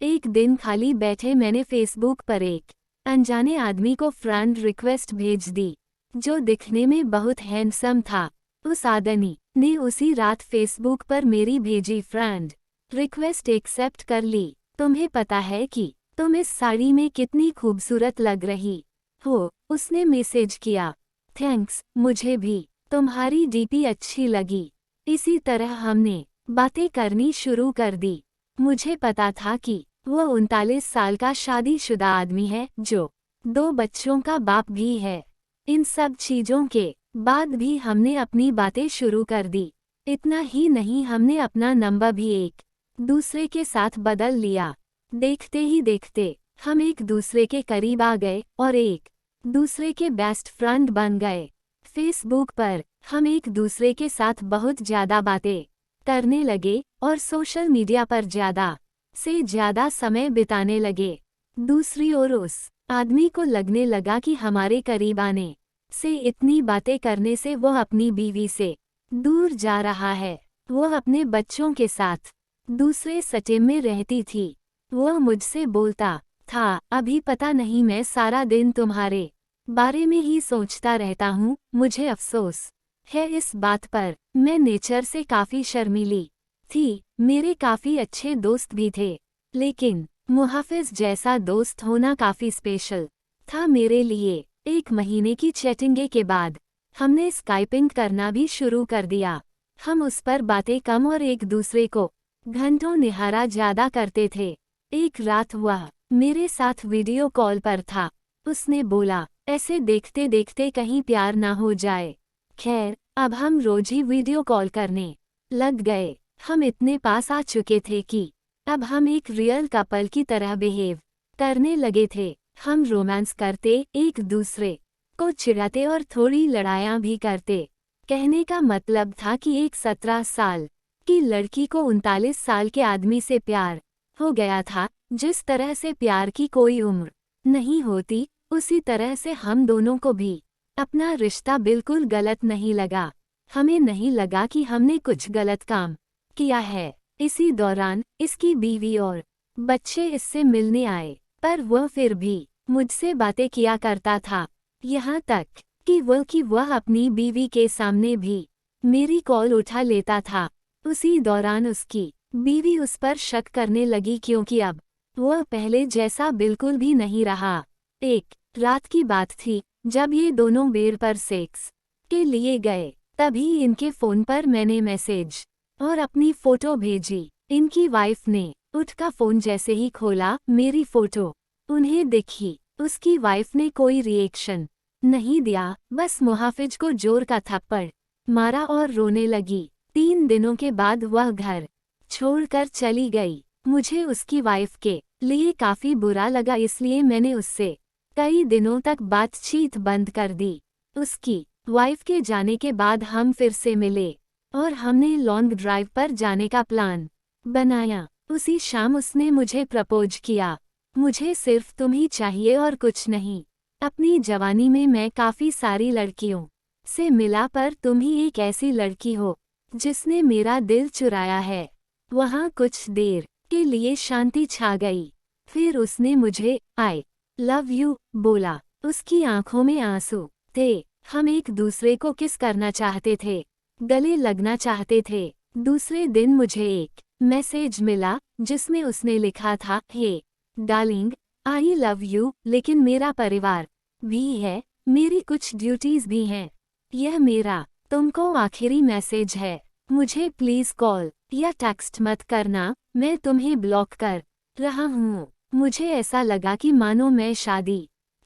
एक दिन खाली बैठे मैंने फेसबुक पर एक अनजाने आदमी को फ्रेंड रिक्वेस्ट भेज दी, जो दिखने में बहुत हैंडसम था। उस आदमी ने उसी रात फेसबुक पर मेरी भेजी फ्रेंड रिक्वेस्ट एक्सेप्ट कर ली। तुम्हें पता है कि तुम इस साड़ी में कितनी खूबसूरत लग रही हो, उसने मैसेज किया। थैंक्स, मुझे भी तुम्हारी डीपी अच्छी लगी। इसी तरह हमने बातें करनी शुरू कर दी। मुझे पता था कि वह 39 साल का शादीशुदा आदमी है, जो 2 बच्चों का बाप भी है। इन सब चीजों के बाद भी हमने अपनी बातें शुरू कर दी। इतना ही नहीं, हमने अपना नंबर भी एक दूसरे के साथ बदल लिया। देखते ही देखते हम एक दूसरे के करीब आ गए और एक दूसरे के बेस्ट फ्रेंड बन गए। फेसबुक पर हम एक दूसरे के साथ बहुत ज़्यादा बातें करने लगे और सोशल मीडिया पर ज़्यादा से ज़्यादा समय बिताने लगे। दूसरी ओर उस आदमी को लगने लगा कि हमारे करीब आने से, इतनी बातें करने से वह अपनी बीवी से दूर जा रहा है। वह अपने बच्चों के साथ दूसरे सटे में रहती थी। वह मुझसे बोलता था, अभी पता नहीं, मैं सारा दिन तुम्हारे बारे में ही सोचता रहता हूँ। मुझे अफसोस है इस बात पर। मैं नेचर से काफ़ी शर्मीली थी। मेरे काफ़ी अच्छे दोस्त भी थे, लेकिन मुहाफिज जैसा दोस्त होना काफ़ी स्पेशल था मेरे लिए। 1 महीने की चैटिंग के बाद हमने स्काइपिंग करना भी शुरू कर दिया। हम उस पर बातें कम और एक दूसरे को घंटों निहारा ज़्यादा करते थे। एक रात वह मेरे साथ वीडियो कॉल पर था। उसने बोला, ऐसे देखते देखते कहीं प्यार ना हो जाए। खैर, अब हम रोज ही वीडियो कॉल करने लग गए। हम इतने पास आ चुके थे कि अब हम एक रियल कपल की तरह बिहेव करने लगे थे। हम रोमांस करते, एक दूसरे को चिढ़ाते और थोड़ी लड़ाइयाँ भी करते। कहने का मतलब था कि एक 17 साल की लड़की को 39 साल के आदमी से प्यार हो गया था। जिस तरह से प्यार की कोई उम्र नहीं होती, उसी तरह से हम दोनों को भी अपना रिश्ता बिल्कुल गलत नहीं लगा। हमें नहीं लगा कि हमने कुछ गलत काम किया है। इसी दौरान इसकी बीवी और बच्चे इससे मिलने आए, पर वह फिर भी मुझसे बातें किया करता था। यहाँ तक कि वह अपनी बीवी के सामने भी मेरी कॉल उठा लेता था। उसी दौरान उसकी बीवी उस पर शक करने लगी, क्योंकि अब वह पहले जैसा बिल्कुल भी नहीं रहा। एक रात की बात थी, जब ये दोनों बेड पर सेक्स के लिए गए। तभी इनके फ़ोन पर मैंने मैसेज और अपनी फ़ोटो भेजी। इनकी वाइफ ने उठकर फ़ोन जैसे ही खोला, मेरी फ़ोटो उन्हें दिखी। उसकी वाइफ ने कोई रिएक्शन नहीं दिया, बस मुहाफिज को जोर का थप्पड़ मारा और रोने लगी। 3 दिनों के बाद वह घर छोड़कर चली गई। मुझे उसकी वाइफ के लिए काफ़ी बुरा लगा, इसलिए मैंने उससे कई दिनों तक बातचीत बंद कर दी। उसकी वाइफ के जाने के बाद हम फिर से मिले और हमने लॉन्ग ड्राइव पर जाने का प्लान बनाया। उसी शाम उसने मुझे प्रपोज किया। मुझे सिर्फ तुम ही चाहिए और कुछ नहीं। अपनी जवानी में मैं काफ़ी सारी लड़कियों से मिला, पर तुम ही एक ऐसी लड़की हो जिसने मेरा दिल चुराया है। वहाँ कुछ देर के लिए शांति छा गई। फिर उसने मुझे आई लव यू बोला। उसकी आंखों में आंसू थे। हम एक दूसरे को किस करना चाहते थे, गले लगना चाहते थे। दूसरे दिन मुझे एक मैसेज मिला जिसमें उसने लिखा था, हे डार्लिंग, आई लव यू, लेकिन मेरा परिवार भी है, मेरी कुछ ड्यूटीज भी हैं। यह मेरा तुमको आखिरी मैसेज है। मुझे प्लीज कॉल या टेक्स्ट मत करना, मैं तुम्हें ब्लॉक कर रहा हूँ। मुझे ऐसा लगा कि मानो मैं शादी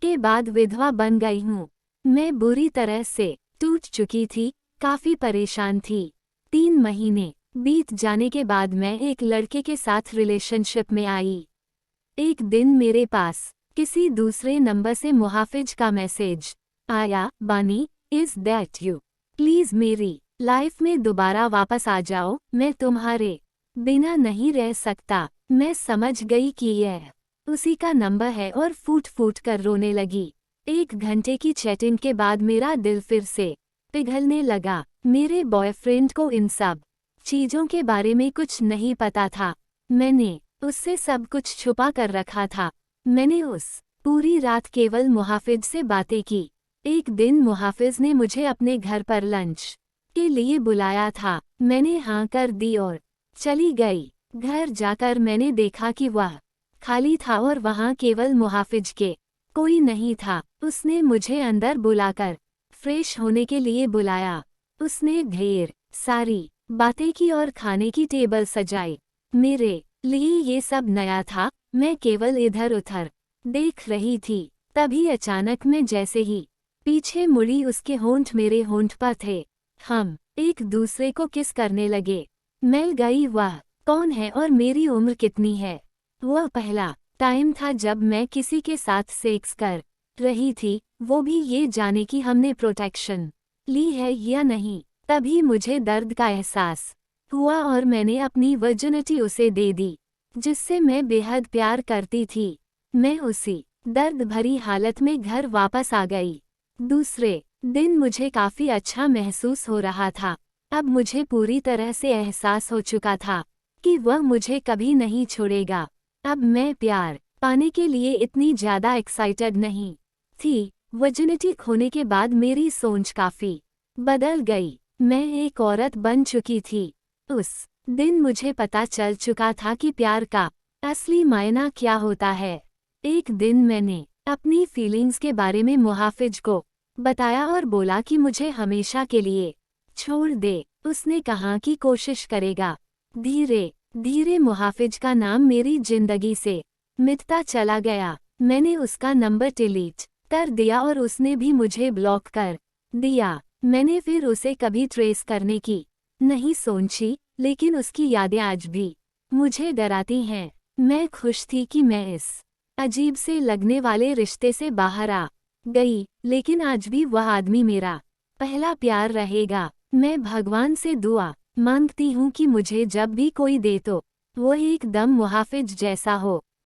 के बाद विधवा बन गई हूँ। मैं बुरी तरह से टूट चुकी थी, काफ़ी परेशान थी। 3 महीने बीत जाने के बाद मैं एक लड़के के साथ रिलेशनशिप में आई। एक दिन मेरे पास किसी दूसरे नंबर से मुहाफिज का मैसेज आया, बानी, इज़ दैट यू? प्लीज़ मेरी लाइफ में दोबारा वापस आ जाओ, मैं तुम्हारे बिना नहीं रह सकता। मैं समझ गई कि यह उसी का नंबर है और फूट फूट कर रोने लगी। 1 घंटे की चैटिंग के बाद मेरा दिल फिर से पिघलने लगा। मेरे बॉयफ्रेंड को इन सब चीज़ों के बारे में कुछ नहीं पता था। मैंने उससे सब कुछ छुपा कर रखा था। मैंने उस पूरी रात केवल मुहाफिज से बातें की। एक दिन मुहाफिज ने मुझे अपने घर पर लंच के लिए बुलाया था। मैंने हाँ कर दी और चली गई। घर जाकर मैंने देखा कि वह खाली था और वहाँ केवल मुहाफिज के कोई नहीं था। उसने मुझे अंदर बुलाकर फ्रेश होने के लिए बुलाया। उसने ढेर सारी बातें की और खाने की टेबल सजाई। मेरे लिए ये सब नया था। मैं केवल इधर उधर देख रही थी। तभी अचानक मैं जैसे ही पीछे मुड़ी, उसके होंठ मेरे होंठ पर थे। हम एक दूसरे को किस करने लगे। मैं गई, वह कौन है और मेरी उम्र कितनी है। वह पहला टाइम था जब मैं किसी के साथ सेक्स कर रही थी, वो भी ये जाने कि हमने प्रोटेक्शन ली है या नहीं। तभी मुझे दर्द का एहसास हुआ और मैंने अपनी वर्जिनिटी उसे दे दी, जिससे मैं बेहद प्यार करती थी। मैं उसी दर्द भरी हालत में घर वापस आ गई। दूसरे दिन मुझे काफी अच्छा महसूस हो रहा था। अब मुझे पूरी तरह से एहसास हो चुका था कि वह मुझे कभी नहीं छोड़ेगा। अब मैं प्यार पाने के लिए इतनी ज्यादा एक्साइटेड नहीं थी। वर्जिनिटी खोने के बाद मेरी सोच काफी बदल गई। मैं एक औरत बन चुकी थी। उस दिन मुझे पता चल चुका था कि प्यार का असली मायना क्या होता है। एक दिन मैंने अपनी फीलिंग्स के बारे में मुहाफिज को बताया और बोला कि मुझे हमेशा के लिए छोड़ दे। उसने कहा कि कोशिश करेगा। धीरे धीरे मुहाफिज का नाम मेरी जिंदगी से मिटता चला गया। मैंने उसका नंबर डिलीट कर दिया और उसने भी मुझे ब्लॉक कर दिया। मैंने फिर उसे कभी ट्रेस करने की नहीं सोची, लेकिन उसकी यादें आज भी मुझे डराती हैं। मैं खुश थी कि मैं इस अजीब से लगने वाले रिश्ते से बाहर आ गई, लेकिन आज भी वह आदमी मेरा पहला प्यार रहेगा। मैं भगवान से दुआ मांगती हूँ कि मुझे जब भी कोई दे तो वो एकदम मुहाफिज जैसा हो।